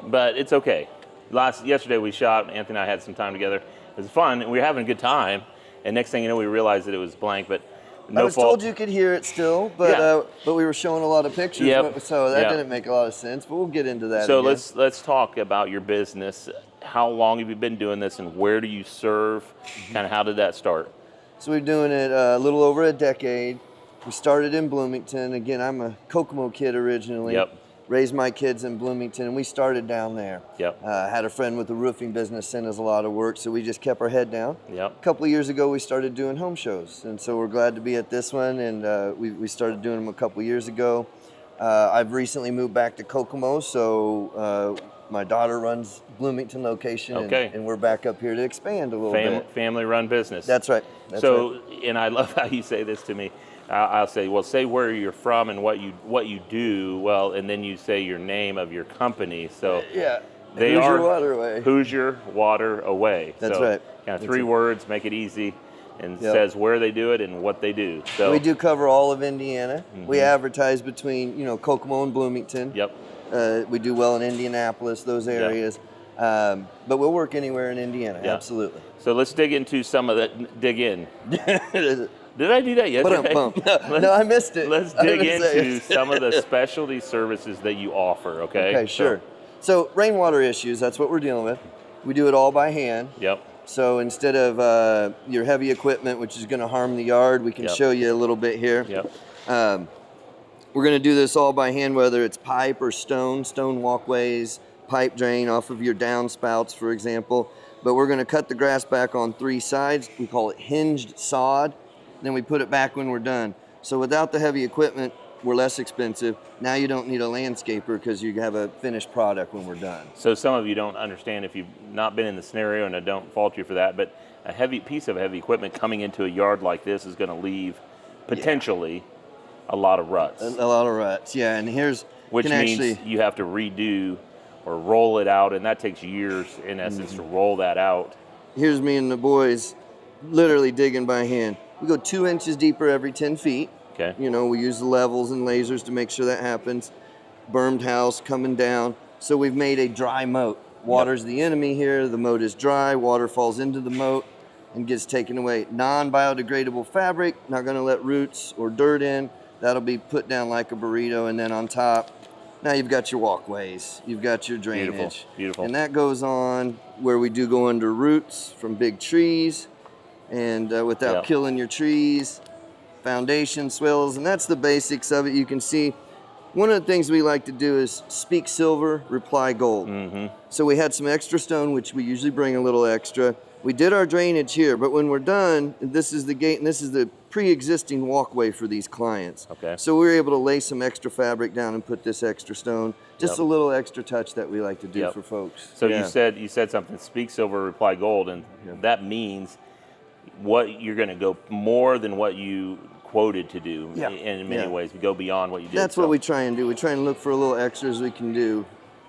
but it's okay. Yesterday we shot, Anthony and I had some time together. It was fun, and we were having a good time, and next thing you know, we realized that it was blank, but no I was fault. told you could hear it still, but we were showing a lot of pictures, so that didn't make a lot of sense, but we'll get into that So again. let's talk about your business. How long have you been doing this, and where do you serve? Kind of how did that start? So we're doing it a little over a decade. We started in Bloomington. Again, I'm a Kokomo kid originally. Yep. Raised my kids in Bloomington, and we started down there. Yep. Had a friend with a roofing business send us a lot of work, so we just kept our head down. Yep. A couple of years ago, we started doing home shows, and so we're glad to be at this one, and we started doing them a couple of years ago. I've recently moved back to Kokomo, so my daughter runs Bloomington location, and we're back up here to expand a little bit. Family-run business. That's right. And I love how you say this to me. I'll say, well, say where you're from and what you do. Well, and then you say your name of your company. So Hoosier Water Away. Hoosier Water Away. That's right. Kind of three words, make it easy, and says where they do it and what they do. So we do cover all of Indiana. We advertise between Kokomo and Bloomington. Yep. We do well in Indianapolis, those areas. But we'll work anywhere in Indiana. Absolutely. So let's dig into some of that. Dig in. Did I do that yesterday? No, I missed it. Let's dig into some of the specialty services that you offer, okay? Okay, sure. So rainwater issues, that's what we're dealing with. We do it all by hand. Yep. So instead of your heavy equipment, which is going to harm the yard, we can show you a little bit here. Yep. We're going to do this all by hand, whether it's pipe or stone walkways, pipe drain off of your downspouts, for example. But we're going to cut the grass back on 3 sides. We call it hinged sod. Then we put it back when we're done. So without the heavy equipment, we're less expensive. Now you don't need a landscaper because you have a finished product when we're done. So some of you don't understand if you've not been in the scenario, and I don't fault you for that, but a heavy piece of heavy equipment coming into a yard like this is going to leave potentially a lot of ruts. A lot of ruts, yeah. And which means you have to redo or roll it out, and that takes years in essence to roll that out. Here's me and the boys literally digging by hand. We go 2 inches deeper every 10 feet. Okay. We use the levels and lasers to make sure that happens. Bermed house coming down. So we've made a dry moat. Water's the enemy here. The moat is dry. Water falls into the moat and gets taken away. Non-biodegradable fabric, not going to let roots or dirt in. That'll be put down like a burrito, and then on top, now you've got your walkways. You've got your drainage. Beautiful. And that goes on where we do go under roots from big trees. And without killing your trees, foundation swells, and that's the basics of it. You can see one of the things we like to do is speak silver, reply gold. So we had some extra stone, which we usually bring a little extra. We did our drainage here, but when we're done, this is the gate, and this is the pre-existing walkway for these clients. Okay. So we were able to lay some extra fabric down and put this extra stone. Just a little extra touch that we like to do for folks. So you said something, speak silver, reply gold, and that means what you're going to go more than what you quoted to do in many ways. We go beyond what you did. That's what we try and do. We try and look for a little extras we can do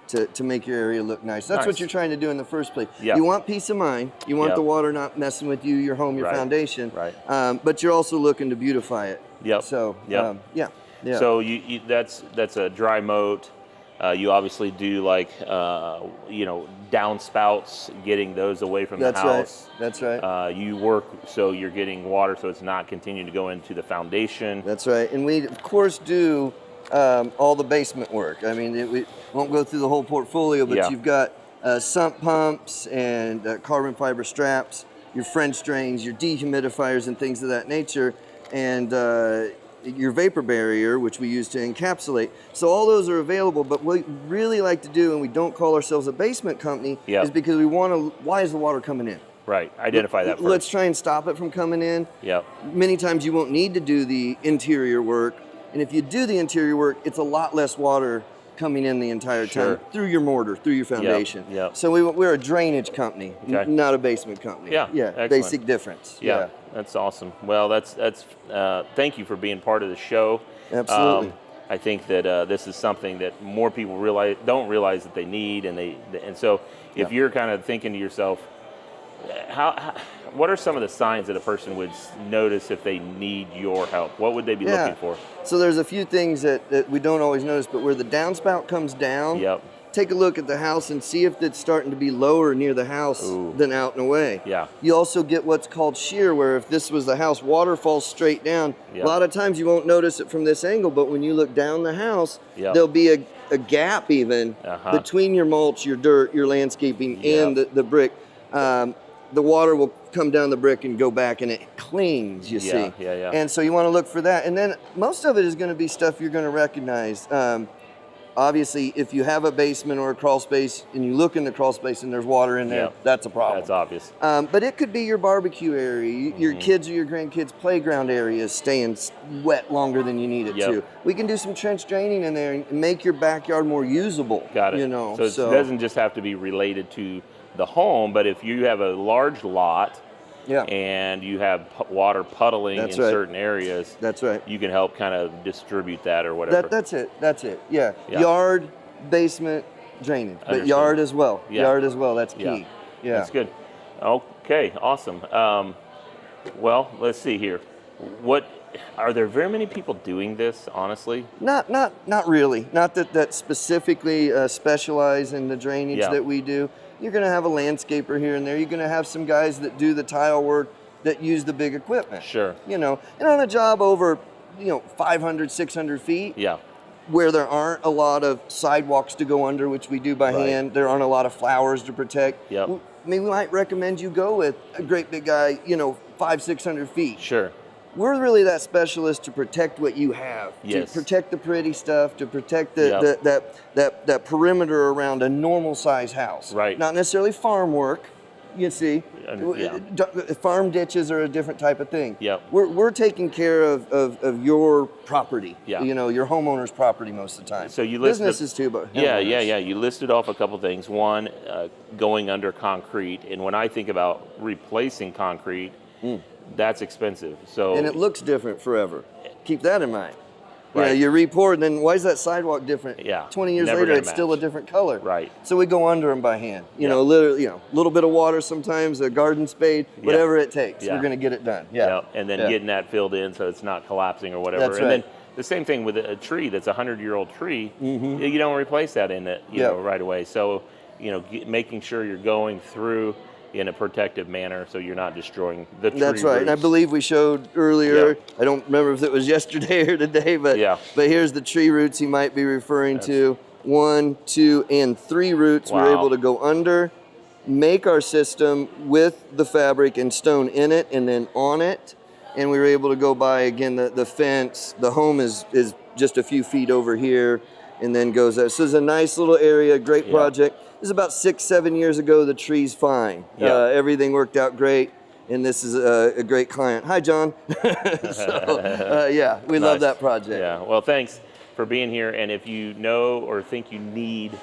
to make your area look nice. That's what you're trying to do in the first place. You want peace of mind. You want the water not messing with you, your home, your foundation. But you're also looking to beautify it. So So that's a dry moat. You obviously do like downspouts, getting those away from the house. That's right. You work so you're getting water so it's not continuing to go into the foundation. That's right. And we of course do all the basement work. I mean, we won't go through the whole portfolio, but you've got sump pumps and carbon fiber straps, your French drains, your dehumidifiers and things of that nature, and your vapor barrier, which we use to encapsulate. So all those are available, but what we really like to do, and we don't call ourselves a basement company, is because we want to, why is the water coming in? Right, identify that first. Let's try and stop it from coming in. Many times you won't need to do the interior work, and if you do the interior work, it's a lot less water coming in the entire time through your mortar, through your foundation. So we're a drainage company, not a basement company. Basic difference. That's awesome. Well, that's thank you for being part of the show. Absolutely. I think that this is something that more people don't realize that they need, and so if you're kind of thinking to yourself, what are some of the signs that a person would notice if they need your help? What would they be looking for? So there's a few things that we don't always notice, but where the downspout comes down, take a look at the house and see if it's starting to be lower near the house than out and away. Yeah. You also get what's called shear, where if this was the house, water falls straight down. A lot of times you won't notice it from this angle, but when you look down the house, there'll be a gap even between your mulch, your dirt, your landscaping, and the brick. The water will come down the brick and go back, and it clings, you see. And so you want to look for that. And then most of it is going to be stuff you're going to recognize. Obviously, if you have a basement or a crawl space and you look in the crawl space and there's water in there, that's a problem. That's obvious. But it could be your barbecue area, your kids or your grandkids' playground area staying wet longer than you need it to. We can do some trench draining in there and make your backyard more usable. Got it. You know, so it doesn't just have to be related to the home, but if you have a large lot and you have water puddling in certain areas, you can help kind of distribute that or whatever. That's it. Yeah. Yard, basement, drainage, but yard as well. Yard as well. That's key. Yeah. That's good. Okay, awesome. Well, let's see here. Are there very many people doing this, honestly? Not really. Not that specifically specialize in the drainage that we do. You're going to have a landscaper here and there. You're going to have some guys that do the tile work that use the big equipment. Sure. You know, and on a job over, 500, 600 feet, where there aren't a lot of sidewalks to go under, which we do by hand, there aren't a lot of flowers to protect. We might recommend you go with a great big guy, 500, 600 feet. Sure. We're really that specialist to protect what you have, to protect the pretty stuff, to protect that perimeter around a normal size house. Right. Not necessarily farm work, you see. Farm ditches are a different type of thing. We're taking care of your property. Your homeowner's property most of the time. So you listed businesses too, but You listed off a couple things. One, going under concrete, and when I think about replacing concrete. That's expensive. And it looks different forever. Keep that in mind. Right. You re-pour, and then why is that sidewalk different? 20 years later, it's still a different color. Right. So we go under them by hand. Literally, a little bit of water sometimes, a garden spade, whatever it takes. We're going to get it done. And then getting that filled in so it's not collapsing or whatever. That's and right. then the same thing with a tree that's a 100-year-old tree. You don't replace that in it, right away. So, making sure you're going through in a protective manner so you're not destroying the tree That's right. roots. And I believe we showed earlier, I don't remember if it was yesterday or today, but here's the tree roots he might be referring to. 1, 2, and 3 roots we're able to go under, make our system with the fabric and stone in it and then on it. And we were able to go by, again, the fence. The home is just a few feet over here and then goes there. So it's a nice little area, great project. This is about 6-7 years ago. The tree's fine. Everything worked out great, and this is a great client. Hi, John. We love that project. Yeah. Well, thanks for being here. And if you know or think you need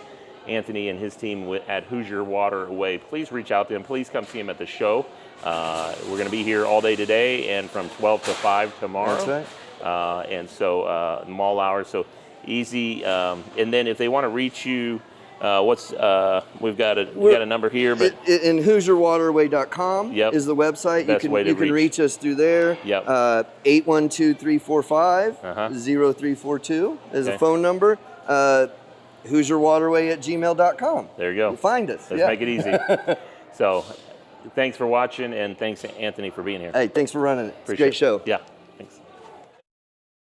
Anthony and his team at Hoosier Water Away, please reach out to him. Please come see him at the show. We're going to be here all day today and from 12 to 5 tomorrow. That's right. And so mall hours. So easy. And then if they want to reach you. We've got a number here, but in HoosierWaterway.com is the website. You can reach us through there. 812-345-0342 is a phone number. HoosierWaterway@gmail.com. There you go. You'll find us. Let's make it easy. So, thanks for watching, and thanks Anthony for being here. Hey, thanks for running it. It's a great show. Yeah.